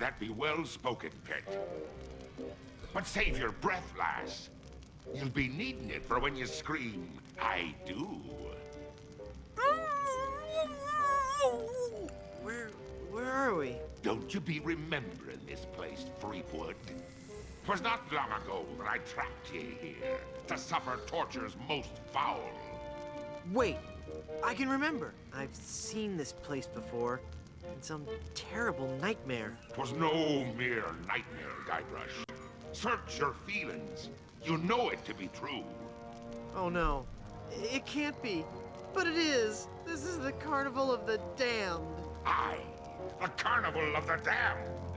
That be well spoken, pet. But save your breath, lass. You'll be needing it for when you scream, I do. Where are we? Don't you be remembering this place, Threepwood? 'Twas not long ago that I trapped ye here to suffer tortures most foul. Wait, I can remember. I've seen this place before. In some terrible nightmare. 'Twas no mere nightmare, Guybrush. Search your feelings. You know it to be true. Oh no, it can't be. But it is. This is the Carnival of the Damned. Aye, the Carnival of the Damned.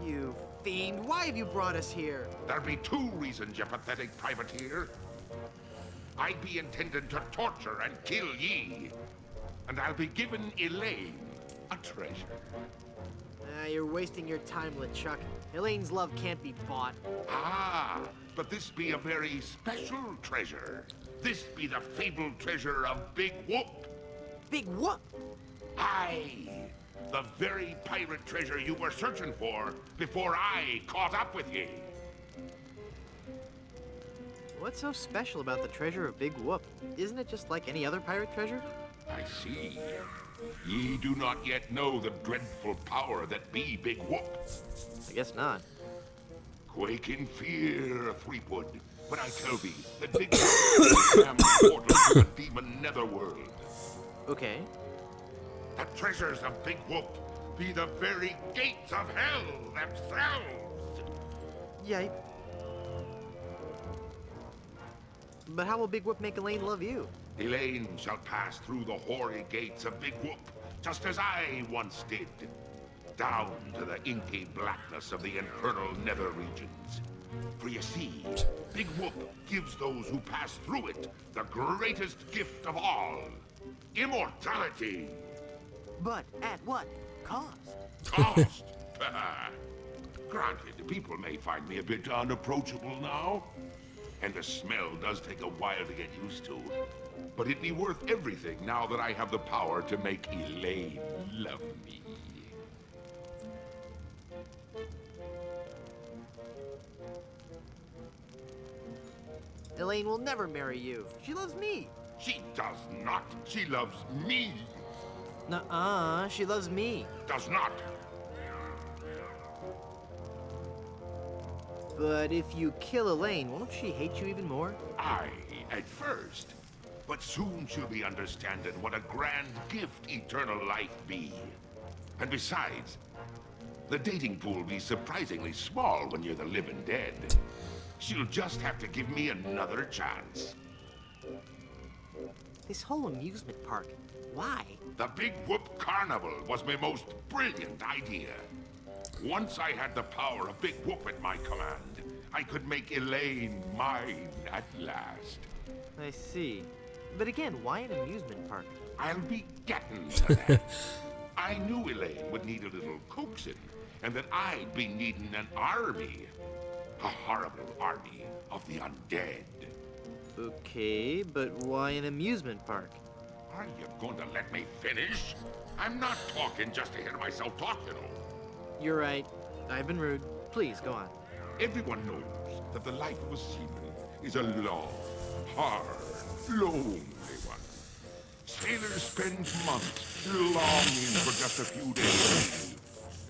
You fiend, why have you brought us here? There be two reasons, you pathetic privateer. I be intended to torture and kill ye. And I'll be giving Elaine a treasure. You're wasting your time, LeChuck. Elaine's love can't be bought. Ah, but this be a very special treasure. This be the fabled treasure of Big Whoop. Big what? Aye, the very pirate treasure you were searching for before I caught up with ye. What's so special about the treasure of Big Whoop? Isn't it just like any other pirate treasure? I see. Ye do not yet know the dreadful power that be Big Whoop. I guess not. Quake in fear, Threepwood, when I tell thee that Big Whoop is the damned portal to the demon netherworld. Okay. The treasures of Big Whoop be the very gates of hell themselves. Yipe. But how will Big Whoop make Elaine love you? Elaine shall pass through the hoary gates of Big Whoop, just as I once did, down to the inky blackness of the infernal nether regions. For you see, Big Whoop gives those who pass through it the greatest gift of all, immortality. But at what cost? Cost? Granted, people may find me a bit unapproachable now, and the smell does take a while to get used to. But it'd be worth everything now that I have the power to make Elaine love me. Elaine will never marry you. She loves me. She does not. She loves me. Nuh-uh, she loves me. Does not. But if you kill Elaine, won't she hate you even more? Aye, at first. But soon she'll be understanding what a grand gift eternal life be. And besides, the dating pool be surprisingly small when you're the living dead. She'll just have to give me another chance. This whole amusement park, why? The Big Whoop Carnival was my most brilliant idea. Once I had the power of Big Whoop at my command, I could make Elaine mine at last. I see. But again, why an amusement park? I'll be getting to that. I knew Elaine would need a little coaxing, and that I'd be needing an army. A horrible army of the undead. Okay, but why an amusement park? Are you going to let me finish? I'm not talking just to hear myself talk, you know. You're right. I've been rude. Please, go on. Everyone knows that the life of a seaman is a long, hard, lonely one. Sailors spend months longing for just a few days.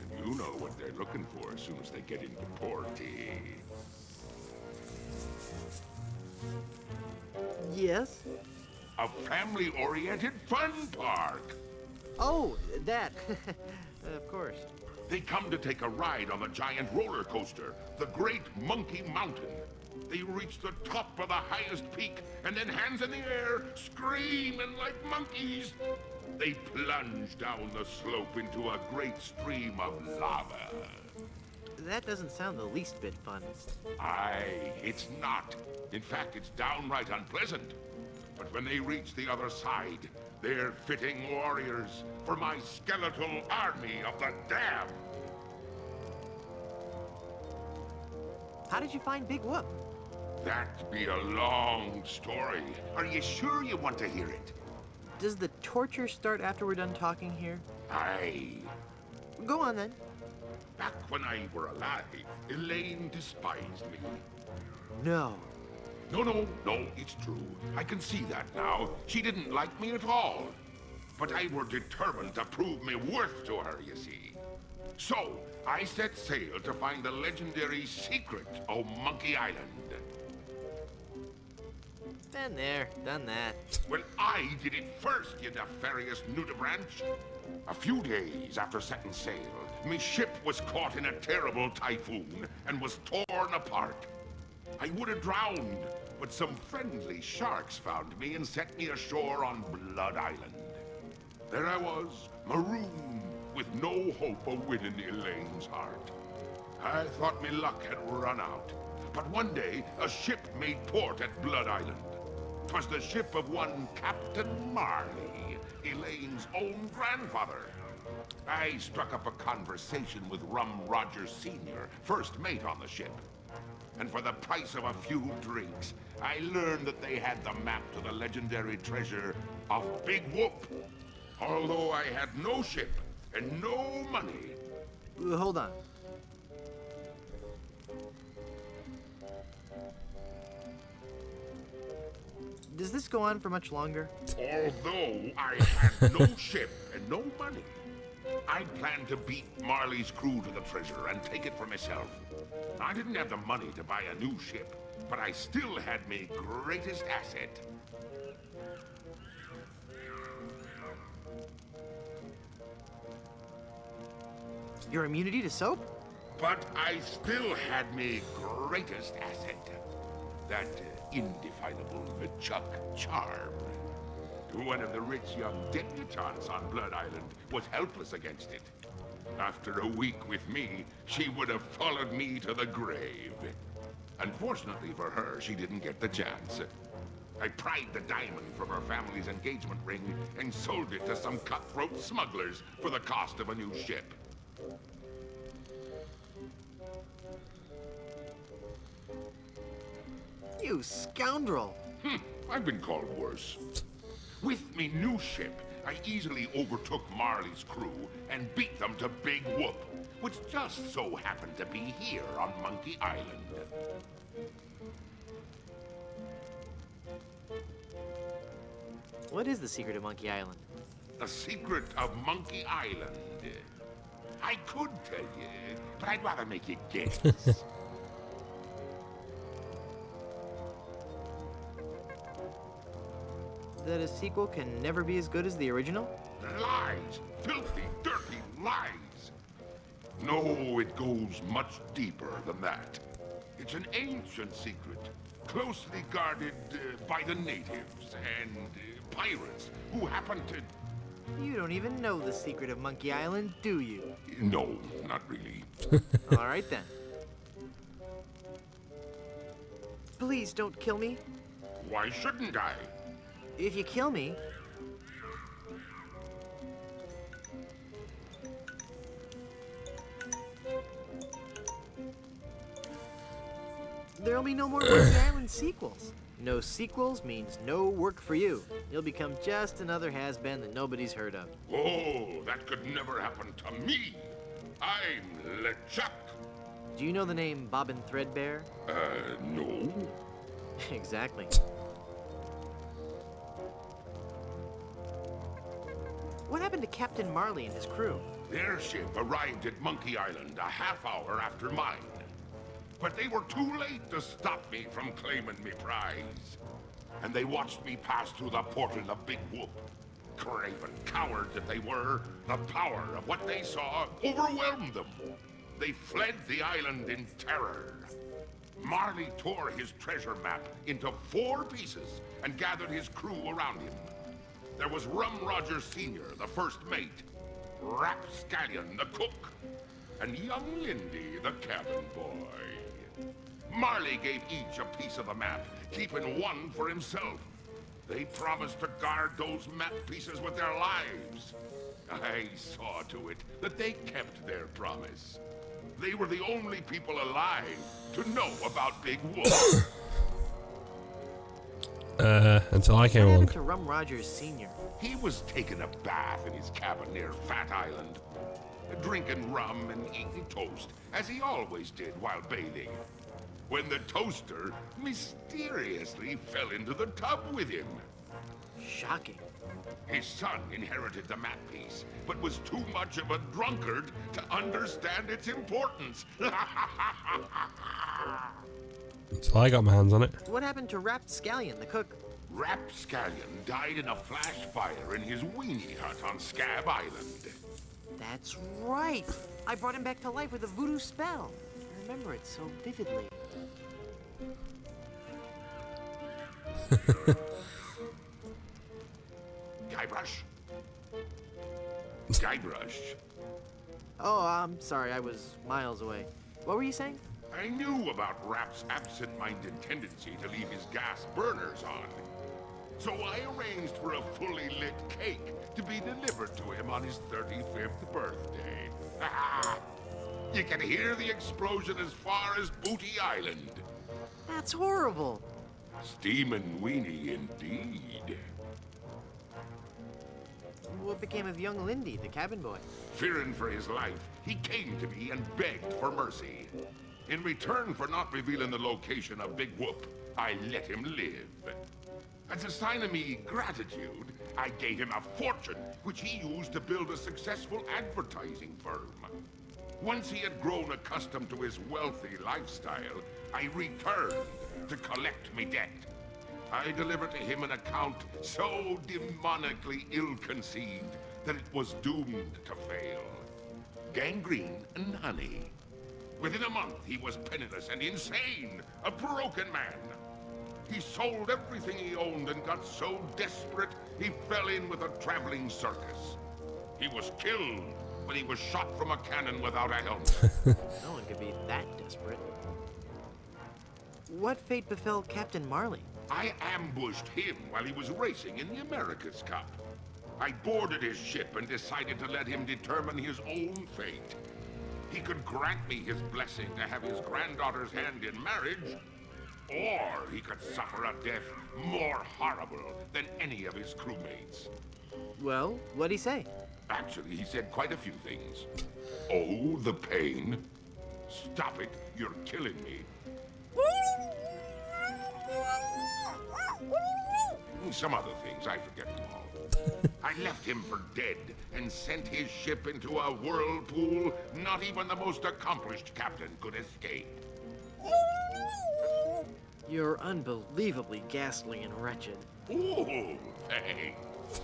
And you know what they're looking for as soon as they get into port. Yes? A family-oriented fun park. Oh, that. Of course. They come to take a ride on the giant roller coaster, the Great Monkey Mountain. They reach the top of the highest peak, and then hands in the air, screaming like monkeys. They plunge down the slope into a great stream of lava. That doesn't sound the least bit fun. Aye, it's not. In fact, it's downright unpleasant. But when they reach the other side, they're fitting warriors for my skeletal army of the damned. How did you find Big Whoop? That'd be a long story. Are you sure you want to hear it? Does the torture start after we're done talking here? Aye. Go on then. Back when I were alive, Elaine despised me. No. No, it's true. I can see that now. She didn't like me at all. But I were determined to prove me worth to her, you see. So, I set sail to find the legendary secret of Monkey Island. Been there, done that. Well, I did it first, you nefarious nudibranch. A few days after setting sail, my ship was caught in a terrible typhoon and was torn apart. I would have drowned, but some friendly sharks found me and set me ashore on Blood Island. There I was, marooned, with no hope of winning Elaine's heart. I thought my luck had run out, but one day a ship made port at Blood Island. 'Twas the ship of one Captain Marley, Elaine's own grandfather. I struck up a conversation with Rum Rogers Sr., first mate on the ship. And for the price of a few drinks, I learned that they had the map to the legendary treasure of Big Whoop. Although I had no ship and no money. Hold on. Does this go on for much longer? Although I had no ship and no money, I planned to beat Marley's crew to the treasure and take it for myself. I didn't have the money to buy a new ship, but I still had my greatest asset. Your immunity to soap? But I still had my greatest asset. That indefinable LeChuck charm. One of the rich young debutantes on Blood Island was helpless against it. After a week with me, she would have followed me to the grave. Unfortunately for her, she didn't get the chance. I pried the diamond from her family's engagement ring and sold it to some cutthroat smugglers for the cost of a new ship. You scoundrel! I've been called worse. With me new ship, I easily overtook Marley's crew and beat them to Big Whoop, which just so happened to be here on Monkey Island. What is the secret of Monkey Island? The secret of Monkey Island. I could tell you, but I'd rather make you guess. That a sequel can never be as good as the original? Lies! Filthy, dirty lies! No, it goes much deeper than that. It's an ancient secret, closely guarded by the natives and pirates who happen to... You don't even know the secret of Monkey Island, do you? No, not really. All right then. Please don't kill me. Why shouldn't I? If you kill me, there'll be no more Monkey Island sequels. No sequels means no work for you. You'll become just another has-been that nobody's heard of. Oh, that could never happen to me. I'm LeChuck. Do you know the name Bobbin Threadbare? No. Exactly. What happened to Captain Marley and his crew? Their ship arrived at Monkey Island a half hour after mine. But they were too late to stop me from claiming me prize. And they watched me pass through the portal of Big Whoop. Craven cowards that they were, the power of what they saw overwhelmed them. They fled the island in terror. Marley tore his treasure map into 4 pieces and gathered his crew around him. There was Rum Rogers Sr., the first mate, Rapscallion, the cook, and young Lindy, the cabin boy. Marley gave each a piece of the map, keeping one for himself. They promised to guard those map pieces with their lives. I saw to it that they kept their promise. They were the only people alive to know about Big Whoop. Until I came What along. happened to Rum Rogers Sr.? He was taking a bath in his cabin near Fat Island. drinking rum and eating toast, as he always did while bathing, when the toaster mysteriously fell into the tub with him. Shocking. His son inherited the map piece, but was too much of a drunkard to understand its importance. So I got my hands on it. What happened to Rapscallion, the cook? Rapscallion died in a flash fire in his weenie hut on Scab Island. That's right. I brought him back to life with a voodoo spell. I remember it so vividly. Guybrush? Guybrush? Oh, I'm sorry. I was miles away. What were you saying? I knew about Rap's absent-minded tendency to leave his gas burners on. So I arranged for a fully lit cake to be delivered to him on his 35th birthday. You can hear the explosion as far as Booty Island. That's horrible. Steamin' weenie indeed. What became of young Lindy, the cabin boy? Fearing for his life, he came to me and begged for mercy. In return for not revealing the location of Big Whoop, I let him live. As a sign of me gratitude, I gave him a fortune, which he used to build a successful advertising firm. Once he had grown accustomed to his wealthy lifestyle, I returned to collect me debt. I delivered to him an account so demonically ill-conceived that it was doomed to fail. Gangrene and honey. Within a month, he was penniless and insane, a broken man. He sold everything he owned and got so desperate, he fell in with a traveling circus. He was killed when he was shot from a cannon without a helmet. No one could be that desperate. What fate befell Captain Marley? I ambushed him while he was racing in the America's Cup. I boarded his ship and decided to let him determine his own fate. He could grant me his blessing to have his granddaughter's hand in marriage, or he could suffer a death more horrible than any of his crewmates. Well, what'd he say? Actually, he said quite a few things. Oh, the pain. Stop it, you're killing me. Some other things, I forget them all. I left him for dead and sent his ship into a whirlpool not even the most accomplished captain could escape. You're unbelievably ghastly and wretched. Oh, thanks.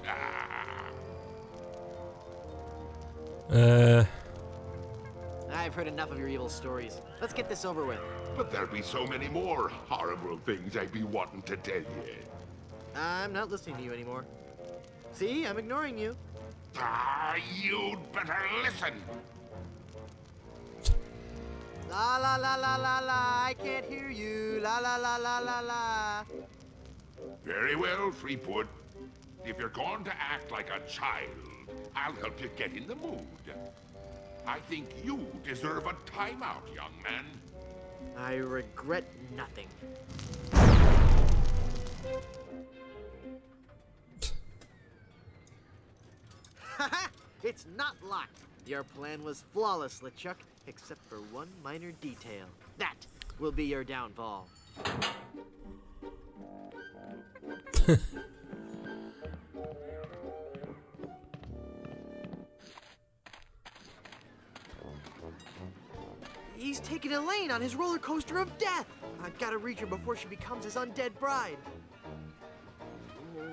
I've heard enough of your evil stories. Let's get this over with. But there'd be so many more horrible things I'd be wanting to tell you. I'm not listening to you anymore. See, I'm ignoring you. You'd better listen. La la la la la la, I can't hear you. La la la la la la. Very well, Threepwood. If you're going to act like a child, I'll help you get in the mood. I think you deserve a timeout, young man. I regret nothing. Haha! It's not locked. Your plan was flawless, LeChuck, except for one minor detail. That will be your downfall. He's taking Elaine on his roller coaster of death. I've got to reach her before she becomes his undead bride.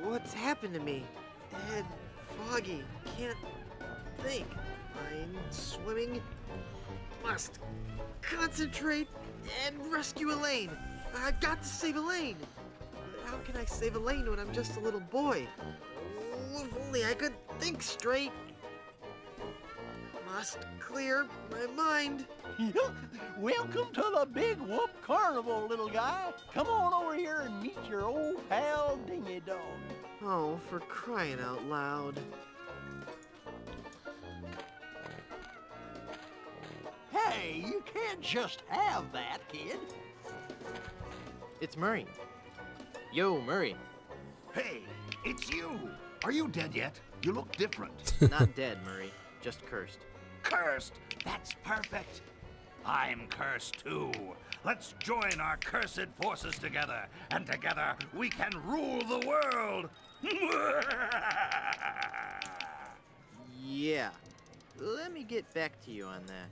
What's happened to me? Dead, foggy, can't think. I'm swimming. Must concentrate and rescue Elaine. I've got to save Elaine. But how can I save Elaine when I'm just a little boy? Oh, if only I could think straight. Must clear my mind. Welcome to the Big Whoop Carnival, little guy. Come on over here and meet your old pal Dingy Dog. Oh, for crying out loud. Hey, you can't just have that, kid. It's Murray. Yo, Murray. Hey, it's you. Are you dead yet? You look different. Not dead, Murray. Just cursed. cursed. That's perfect. I'm cursed too. Let's join our cursed forces together, and together we can rule the world. Yeah. Let me get back to you on that.